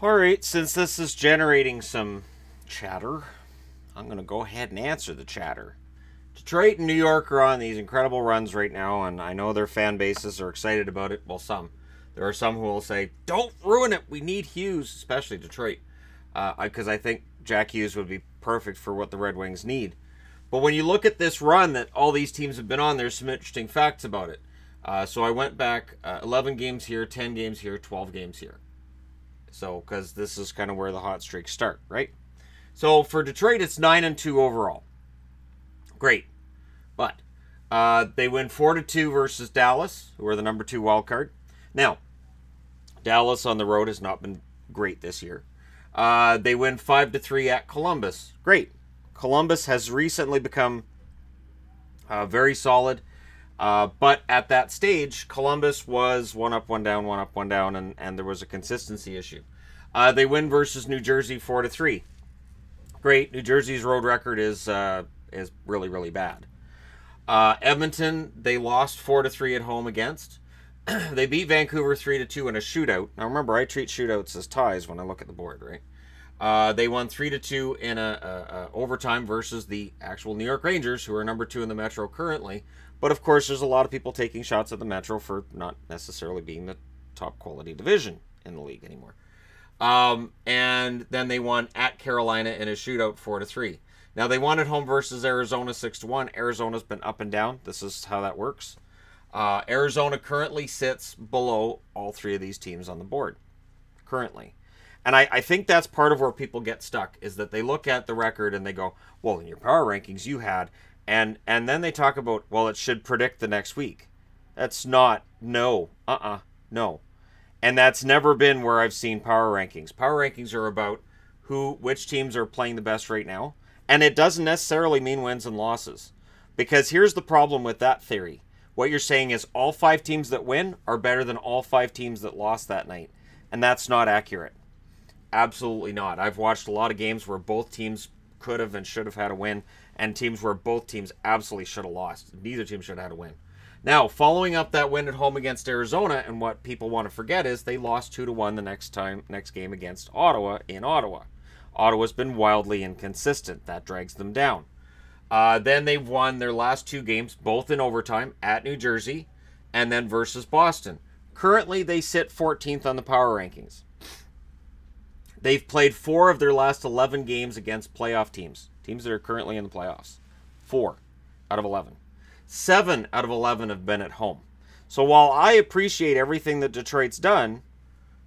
Alright, since this is generating some chatter, I'm going to go ahead and answer the chatter. Detroit and New York are on these incredible runs right now, and I know their fan bases are excited about it. Well, some. There are some who will say, don't ruin it, we need Hughes, especially Detroit. Because I think Jack Hughes would be perfect for what the Red Wings need. But when you look at this run that all these teams have been on, there's some interesting facts about it. So I went back 11 games here, 10 games here, 12 games here. So, because this is kind of where the hot streaks start, right? So for Detroit, it's 9-2 overall. Great. But they win 4-2 versus Dallas, who are the number 2 wild card. Now, Dallas on the road has not been great this year. They win 5-3 at Columbus. Great. Columbus has recently become very solid. But at that stage, Columbus was one up, one down, one up, one down, and there was a consistency issue. They win versus New Jersey 4-3. Great. New Jersey's road record is really, really bad. Edmonton, they lost 4-3 at home against. They beat Vancouver 3-2 in a shootout. Now remember, I treat shootouts as ties when I look at the board, right? They won 3-2 in a overtime versus the actual New York Rangers, who are number 2 in the Metro currently. But of course, there's a lot of people taking shots at the Metro for not necessarily being the top quality division in the league anymore. And then they won at Carolina in a shootout 4-3. Now they won at home versus Arizona 6-1. Arizona's been up and down. This is how that works. Arizona currently sits below all 3 of these teams on the board. Currently. And I think that's part of where people get stuck, is that they look at the record and they go, well, in your power rankings you had, and then they talk about, well, it should predict the next week. That's not, no, no. And that's never been where I've seen power rankings. Power rankings are about which teams are playing the best right now, and it doesn't necessarily mean wins and losses. Because here's the problem with that theory. What you're saying is all 5 teams that win are better than all 5 teams that lost that night. And that's not accurate. Absolutely not. I've watched a lot of games where both teams could have and should have had a win, and teams where both teams absolutely should have lost. Neither team should have had a win. Now, following up that win at home against Arizona, and what people want to forget is they lost 2-1 the next game against Ottawa in Ottawa. Ottawa's been wildly inconsistent. That drags them down. Then they've won their last 2 games, both in overtime, at New Jersey, and then versus Boston. Currently, they sit 14th on the power rankings. They've played 4 of their last 11 games against playoff teams. Teams that are currently in the playoffs. 4 out of 11. 7 out of 11 have been at home. So while I appreciate everything that Detroit's done,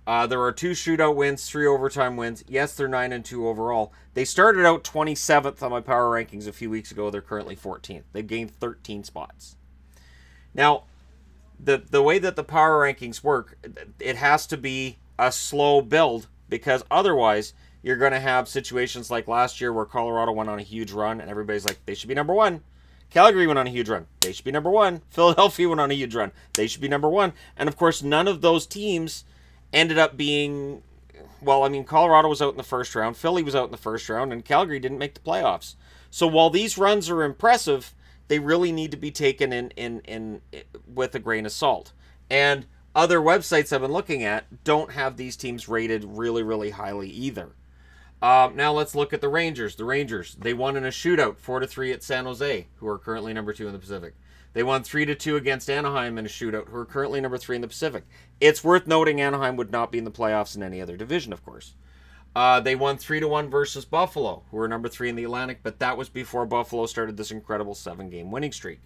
there are 2 shootout wins, 3 overtime wins. Yes, they're 9-2 overall. They started out 27th on my power rankings a few weeks ago. They're currently 14th. They've gained 13 spots. Now, the way that the power rankings work, it has to be a slow build, because otherwise you're going to have situations like last year where Colorado went on a huge run and everybody's like, they should be number 1. Calgary went on a huge run. They should be number 1. Philadelphia went on a huge run. They should be number 1. And of course, none of those teams ended up being, well, I mean, Colorado was out in the first round, Philly was out in the first round, and Calgary didn't make the playoffs. So while these runs are impressive, they really need to be taken in with a grain of salt. And other websites I've been looking at don't have these teams rated really, really highly either. Now let's look at the Rangers. The Rangers, they won in a shootout 4-3 at San Jose, who are currently number 2 in the Pacific. They won 3-2 against Anaheim in a shootout, who are currently number 3 in the Pacific. It's worth noting Anaheim would not be in the playoffs in any other division, of course. They won 3-1 versus Buffalo, who are number 3 in the Atlantic, but that was before Buffalo started this incredible 7-game winning streak.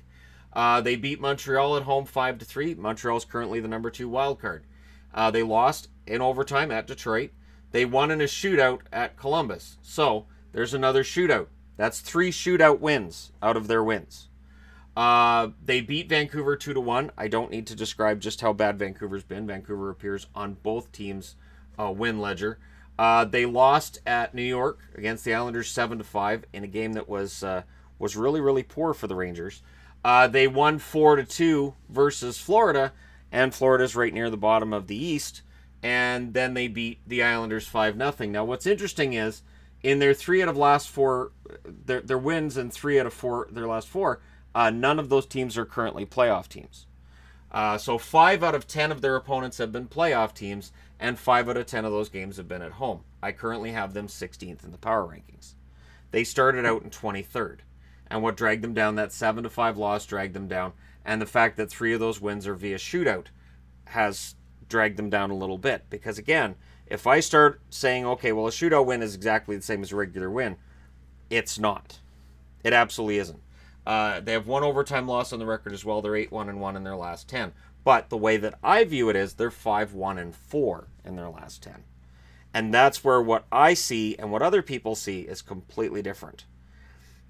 They beat Montreal at home 5-3. Montreal's currently the number 2 wild card. They lost in overtime at Detroit. They won in a shootout at Columbus. So, there's another shootout. That's 3 shootout wins out of their wins. They beat Vancouver 2-1. I don't need to describe just how bad Vancouver's been. Vancouver appears on both teams' win ledger. They lost at New York against the Islanders 7-5 in a game that was really, really poor for the Rangers. They won 4-2 versus Florida, and Florida's right near the bottom of the East. And then they beat the Islanders 5-0. Now, what's interesting is, in their 3 out of last 4, their wins in 3 out of 4, their last 4, none of those teams are currently playoff teams. So 5 out of 10 of their opponents have been playoff teams, and 5 out of 10 of those games have been at home. I currently have them 16th in the power rankings. They started out in 23rd, and what dragged them down, that 7-5 loss dragged them down, and the fact that 3 of those wins are via shootout has dragged them down a little bit. Because again, if I start saying, okay, well, a shootout win is exactly the same as a regular win, it's not. It absolutely isn't. They have 1 overtime loss on the record as well. They're 8-1-1 in their last 10. But the way that I view it is they're 5-1-4 in their last 10. And that's where what I see and what other people see is completely different.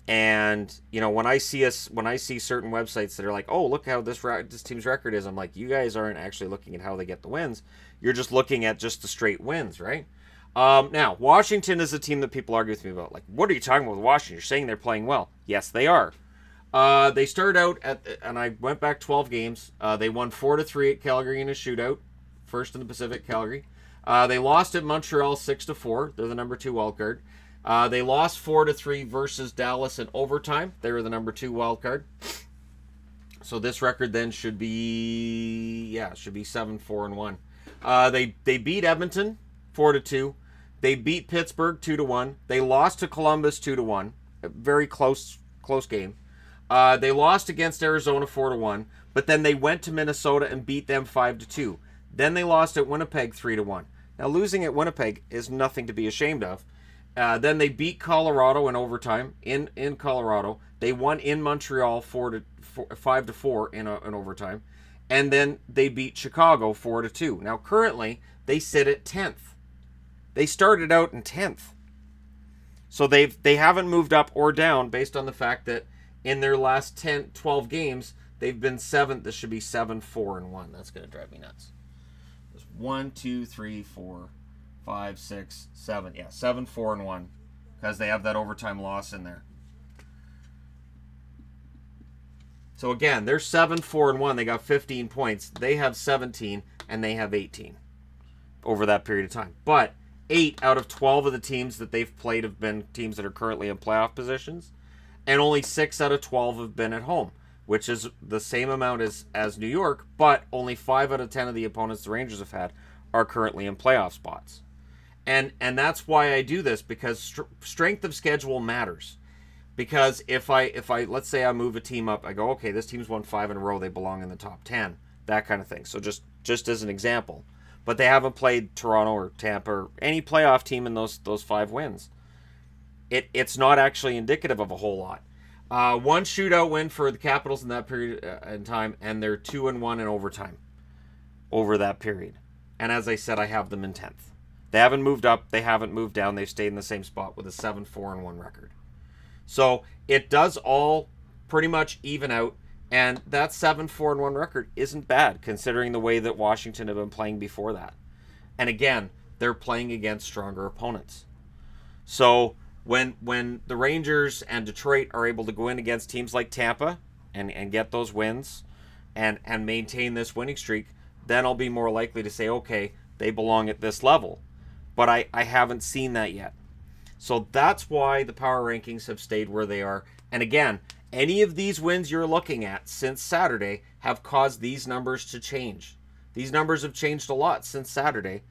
And, you know, when I see certain websites that are like, oh, look how this team's record is, I'm like, you guys aren't actually looking at how they get the wins. You're just looking at just the straight wins, right? Now, Washington is a team that people argue with me about. Like, what are you talking about with Washington? You're saying they're playing well. Yes, they are. They started out and I went back 12 games. They won 4-3 at Calgary in a shootout. First in the Pacific, Calgary. They lost at Montreal 6-4. They're the number 2 wildcard. They lost 4-3 versus Dallas in overtime. They were the number 2 wildcard. So this record then should be 7-4-1. They beat Edmonton 4-2. They beat Pittsburgh 2-1. They lost to Columbus 2-1. A very close game. They lost against Arizona 4-1, but then they went to Minnesota and beat them 5-2. Then they lost at Winnipeg 3-1. Now, losing at Winnipeg is nothing to be ashamed of. Then they beat Colorado in overtime in Colorado. They won in Montreal 5-4 in overtime, and then they beat Chicago 4-2. Now, currently they sit at 10th. They started out in 10th, so they haven't moved up or down based on the fact that in their last 12 games they've been 7th. This should be 7-4-1. That's gonna drive me nuts. 1, 2, 3, 4, 5, 6, 7. Yeah, 7-4-1 because they have that overtime loss in there. So again, they're 7-4-1. They got 15 points. They have 17 and they have 18 over that period of time. But 8 out of 12 of the teams that they've played have been teams that are currently in playoff positions, and only 6 out of 12 have been at home, which is the same amount as New York, but only 5 out of 10 of the opponents the Rangers have had are currently in playoff spots. And that's why I do this, because strength of schedule matters. Because if I let's say I move a team up, I go, okay, this team's won 5 in a row, they belong in the top 10, that kind of thing. So just as an example. But they haven't played Toronto or Tampa or any playoff team in those 5 wins. It's not actually indicative of a whole lot. 1 shootout win for the Capitals in that period in time, and they're 2-1 in overtime over that period. And as I said, I have them in 10th. They haven't moved up. They haven't moved down. They've stayed in the same spot with a 7-4-1 record. So it does all pretty much even out. And that 7-4-1 record isn't bad, considering the way that Washington have been playing before that. And again, they're playing against stronger opponents. So when the Rangers and Detroit are able to go in against teams like Tampa and get those wins and maintain this winning streak, then I'll be more likely to say, okay, they belong at this level. But I haven't seen that yet. So that's why the power rankings have stayed where they are. And again, any of these wins you're looking at since Saturday have caused these numbers to change. These numbers have changed a lot since Saturday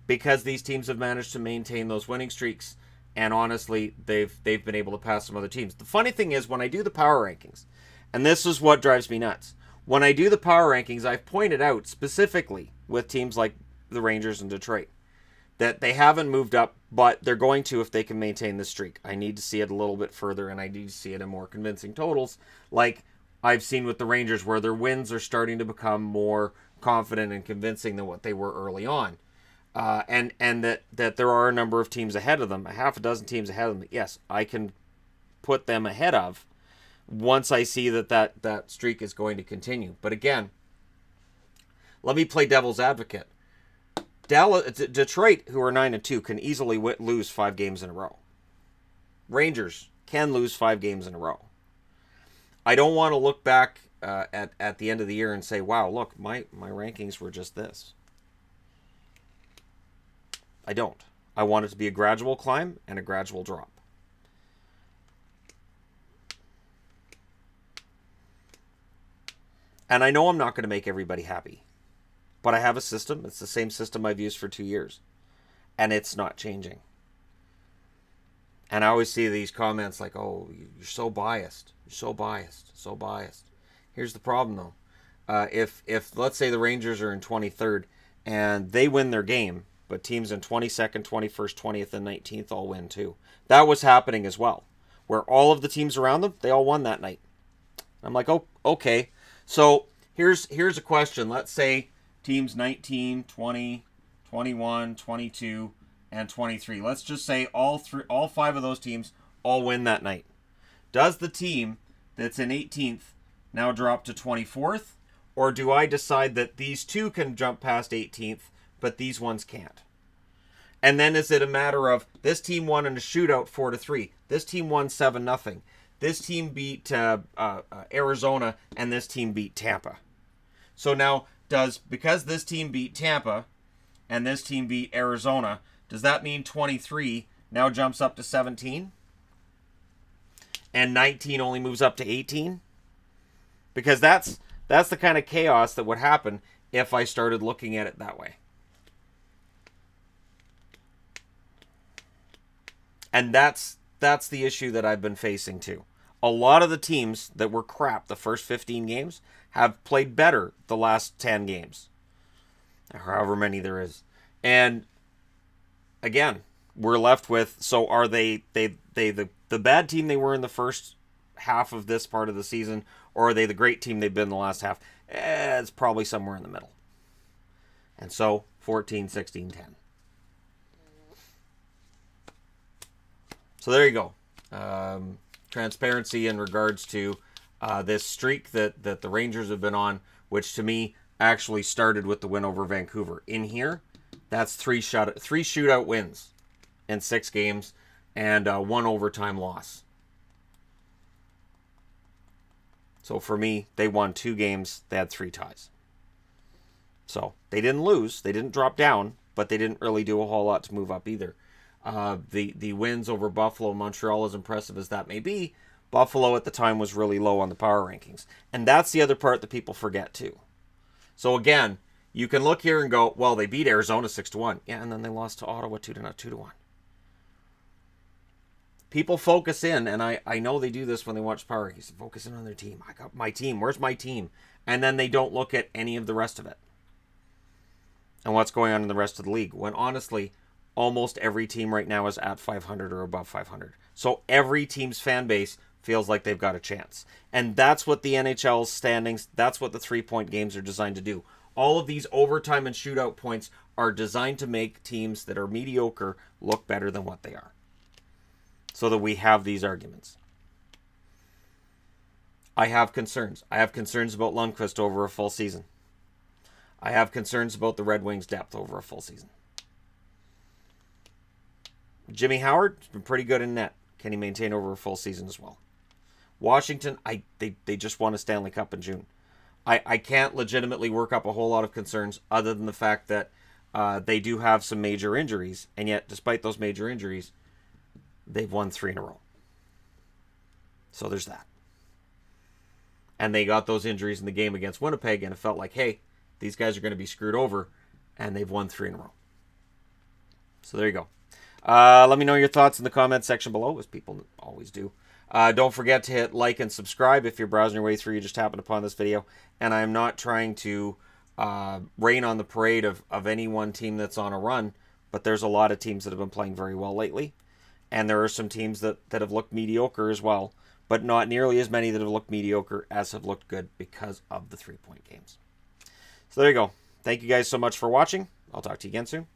because these teams have managed to maintain those winning streaks. And honestly, they've been able to pass some other teams. The funny thing is, when I do the power rankings, and this is what drives me nuts, when I do the power rankings, I've pointed out specifically with teams like the Rangers and Detroit that they haven't moved up, but they're going to if they can maintain the streak. I need to see it a little bit further, and I need to see it in more convincing totals, like I've seen with the Rangers, where their wins are starting to become more confident and convincing than what they were early on. And that there are a number of teams ahead of them, a half a dozen teams ahead of them, yes, I can put them ahead of once I see that streak is going to continue. But again, let me play devil's advocate. Detroit, who are 9-2, can easily lose 5 games in a row. Rangers can lose 5 games in a row. I don't want to look back at the end of the year and say, wow, look, my rankings were just this. I don't. I want it to be a gradual climb and a gradual drop. And I know I'm not going to make everybody happy. But I have a system. It's the same system I've used for 2 years. And it's not changing. And I always see these comments like, oh, you're so biased. You're so biased. So biased. Here's the problem, though. If let's say the Rangers are in 23rd and they win their game, but teams in 22nd, 21st, 20th, and 19th all win too. That was happening as well, where all of the teams around them, they all won that night. I'm like, oh, okay. So here's a question. Let's say teams 19, 20, 21, 22, and 23. Let's just say all 5 of those teams all win that night. Does the team that's in 18th now drop to 24th? Or do I decide that these 2 can jump past 18th, but these ones can't? And then is it a matter of this team won in a shootout 4-3. This team won 7-0. This team beat Arizona, and this team beat Tampa. So now, because this team beat Tampa and this team beat Arizona, does that mean 23 now jumps up to 17? And 19 only moves up to 18? Because that's the kind of chaos that would happen if I started looking at it that way. And that's the issue that I've been facing too. A lot of the teams that were crap the first 15 games have played better the last 10 games. However many there is. And again, we're left with, so are they the bad team they were in the first half of this part of the season, or are they the great team they've been in the last half? It's probably somewhere in the middle. And so 14, 16, 10. So there you go. Transparency in regards to this streak that the Rangers have been on, which to me actually started with the win over Vancouver. In here, that's 3 shootout wins in 6 games and 1 overtime loss. So for me, they won 2 games. They had 3 ties. So they didn't lose. They didn't drop down, but they didn't really do a whole lot to move up either. The wins over Buffalo and Montreal, as impressive as that may be, Buffalo at the time was really low on the power rankings. And that's the other part that people forget too. So again, you can look here and go, well, they beat Arizona 6-1. Yeah, and then they lost to Ottawa 2-1. People focus in, and I know they do this when they watch power rankings. Focus in on their team. I got my team. Where's my team? And then they don't look at any of the rest of it. And what's going on in the rest of the league. When honestly, almost every team right now is at 500 or above 500. So every team's fan base feels like they've got a chance. And that's what the NHL's standings, that's what the 3-point games are designed to do. All of these overtime and shootout points are designed to make teams that are mediocre look better than what they are. So that we have these arguments. I have concerns. I have concerns about Lundqvist over a full season. I have concerns about the Red Wings' depth over a full season. Jimmy Howard has been pretty good in net. Can he maintain over a full season as well? Washington, they just won a Stanley Cup in June. I can't legitimately work up a whole lot of concerns other than the fact that they do have some major injuries. And yet, despite those major injuries, they've won 3 in a row. So there's that. And they got those injuries in the game against Winnipeg, and it felt like, hey, these guys are going to be screwed over, and they've won 3 in a row. So there you go. Let me know your thoughts in the comments section below, as people always do. Don't forget to hit like and subscribe if you're browsing your way through. You just happened upon this video. And I'm not trying to rain on the parade of any one team that's on a run, but there's a lot of teams that have been playing very well lately. And there are some teams that have looked mediocre as well, but not nearly as many that have looked mediocre as have looked good because of the 3-point games. So there you go. Thank you guys so much for watching. I'll talk to you again soon.